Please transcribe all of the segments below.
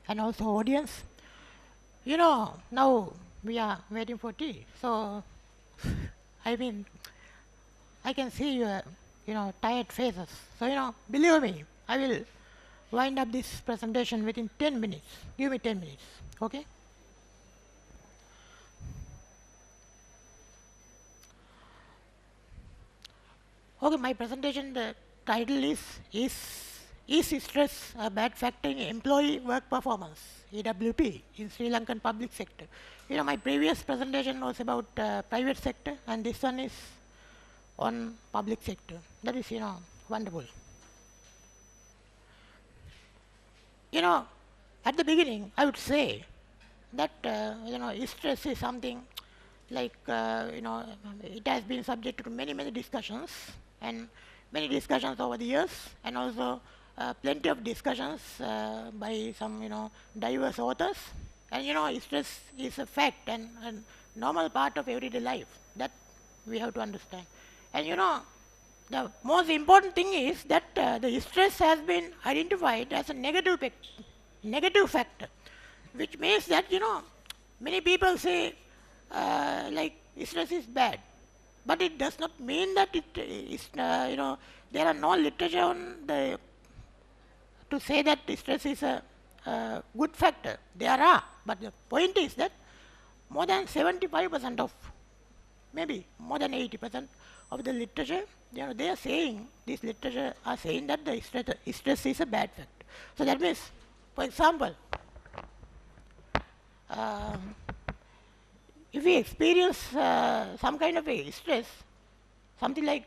and also audience. Now we are waiting for tea. So, I mean, I can see your, tired faces. So, believe me, I will wind up this presentation within 10 minutes. Give me 10 minutes, okay? Okay, my presentation, the title is stress a bad factor in employee work performance, EWP, in Sri Lankan public sector. My previous presentation was about private sector, and this one is on public sector. That is, wonderful. At the beginning, I would say that, stress is something like, it has been subject to many, many discussions, and many discussions over the years, and also plenty of discussions by some, diverse authors. And, stress is a fact and a normal part of everyday life that we have to understand. And, the most important thing is that the stress has been identified as a negative factor, which means that, many people say, like, stress is bad, but it does not mean that it is, there are no literature on the to say that stress is a good factor. There are, but the point is that more than 75% of, maybe more than 80% of the literature, they are saying, this literature are saying that the stress is a bad factor. So that means, for example, if we experience some kind of a stress, something like,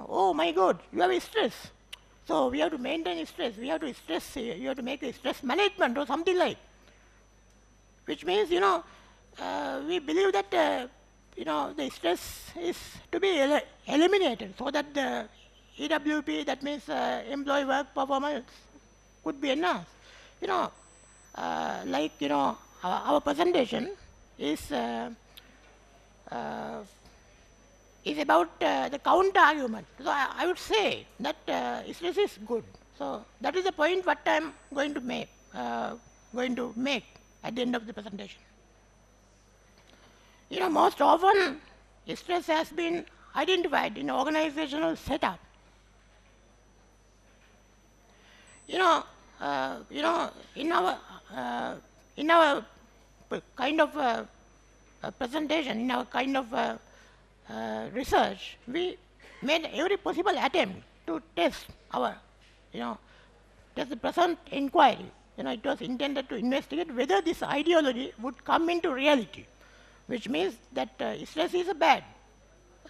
oh my God, you have a stress. So we have to maintain stress, we have to you have to make a stress management or something like. Which means, we believe that, the stress is to be eliminated so that the EWP, that means employee work performance, could be enhanced. Like, our presentation is uh, is about the counter argument. So I would say that stress is good. So that is the point what I am going to make at the end of the presentation. Most often stress has been identified in organizational setup. In our kind of presentation, in our kind of research, we made every possible attempt to test the present inquiry. It was intended to investigate whether this ideology would come into reality, which means that stress is bad.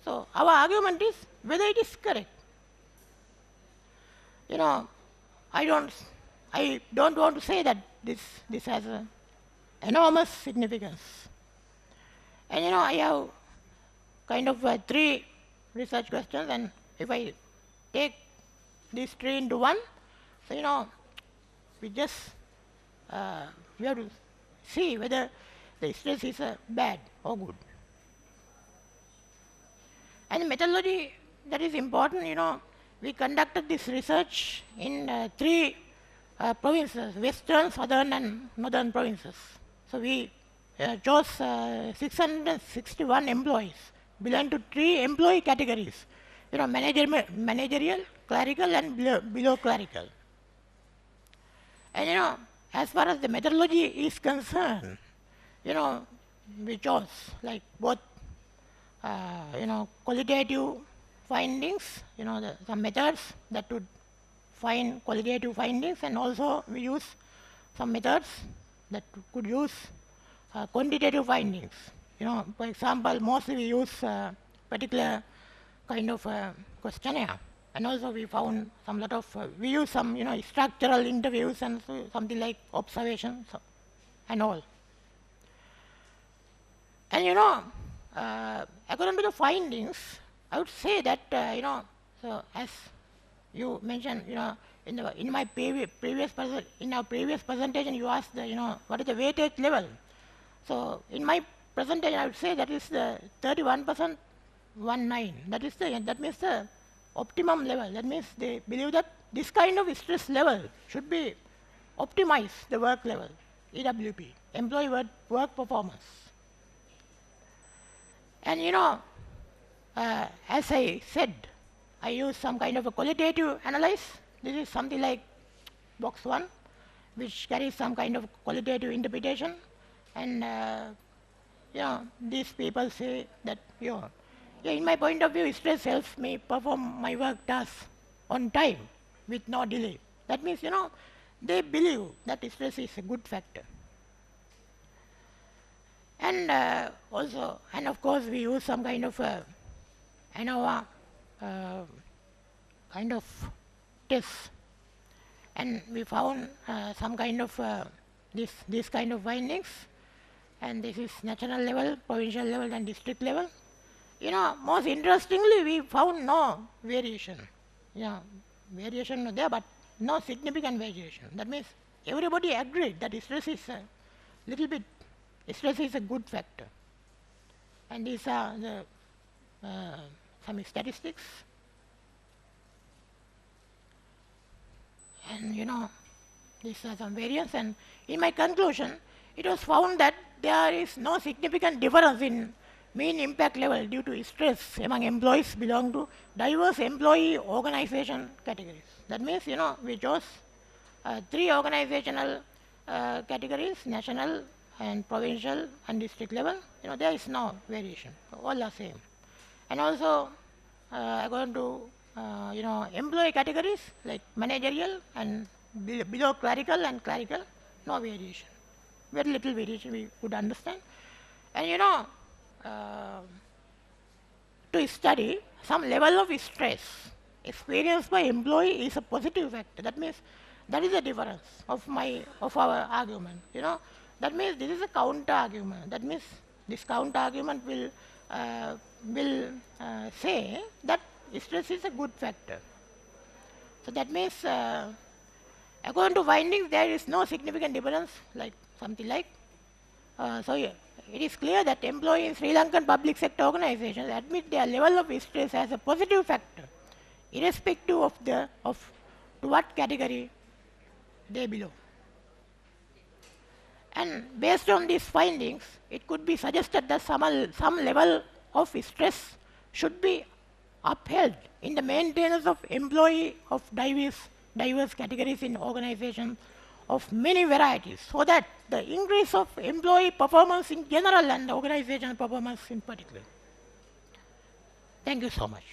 So our argument is whether it is correct. I don't want to say that this has an enormous significance. And I have kind of 3 research questions, and if I take these 3 into one, so we just we have to see whether the stress is bad or good. And the methodology that is important, we conducted this research in 3 provinces, western, southern and northern provinces. So we chose 661 employees belong to 3 employee categories, managerial, clerical and below clerical. And as far as the methodology is concerned, we chose like both qualitative findings, some methods that would find qualitative findings, and also we use some methods that could use quantitative findings. For example, mostly we use particular kind of questionnaire, and also we found we use some structural interviews and something like observations and all. And according to the findings, I would say that so as you mentioned, in our previous presentation, you asked what is the weightage level. So in my presentation, I would say that is the 31% 19. That means the optimum level. That means they believe that this kind of stress level should be optimized the work level. EWP, employee work performance. And as I said, I use some kind of a qualitative analysis. This is something like box 1, which carries some kind of qualitative interpretation. And these people say that, in my point of view, stress helps me perform my work tasks on time with no delay. That means, they believe that stress is a good factor. And and of course, we use some kind of ANOVA kind of tests, and we found some kind of this kind of findings, and this is national level, provincial level, and district level. Most interestingly, we found no variation. Variation there, but no significant variation. That means everybody agreed that stress is a good factor. And these are the some statistics. And these are some variance. And in my conclusion, it was found that there is no significant difference in mean impact level due to stress among employees belong to diverse employee organization categories. That means, we chose 3 organizational categories, national and provincial and district level. There is no variation, all are same. And also, according to, employee categories like managerial and below clerical and clerical, no variation. Very little variation we could understand. And to study some level of stress experienced by employee is a positive factor. That means that is the difference of our argument. That means this is a counter argument. That means this counter argument will say that stress is a good factor. So that means according to findings, there is no significant difference, like something like. It is clear that employees in Sri Lankan public sector organizations admit their level of stress as a positive factor, irrespective of to what category they belong. And based on these findings, it could be suggested that some level of stress should be upheld in the maintenance of employee of diverse categories in organizations of many varieties, so that the increase of employee performance in general and organizational performance in particular. Thank you so much.